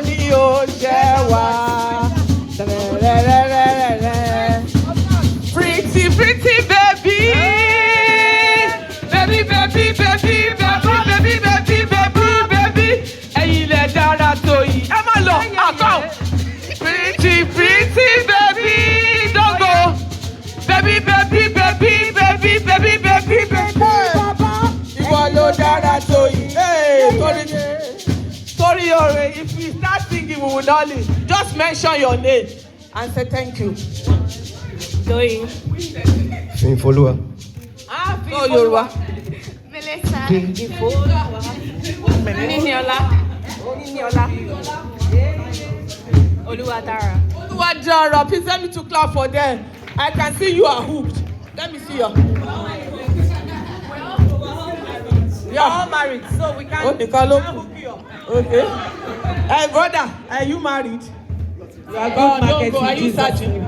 ní o ṣẹ́ wá. Pretty, pretty baby. Baby, baby, baby, baby, baby, baby, baby, baby. Ẹ̀yin lẹ dára tó yìí. Ẹ má lọ, àkọ́. Pretty, pretty baby. Don't go. Baby, baby, baby, baby, baby, baby, baby. Ìwọ ló dára tó yìí. Sorry, if we start singing, we will not leave. Just mention your name and say thank you. Doyin. Fin follower. Oh, Yoruba. Melissa. Niniola. Oluwadara. Oluwadara, please let me to clap for them. I can see you are hooked. Let me see you. You are all married, so we can't hook you up. Okay. Hey, brother, are you married? You are going market. Are you searching?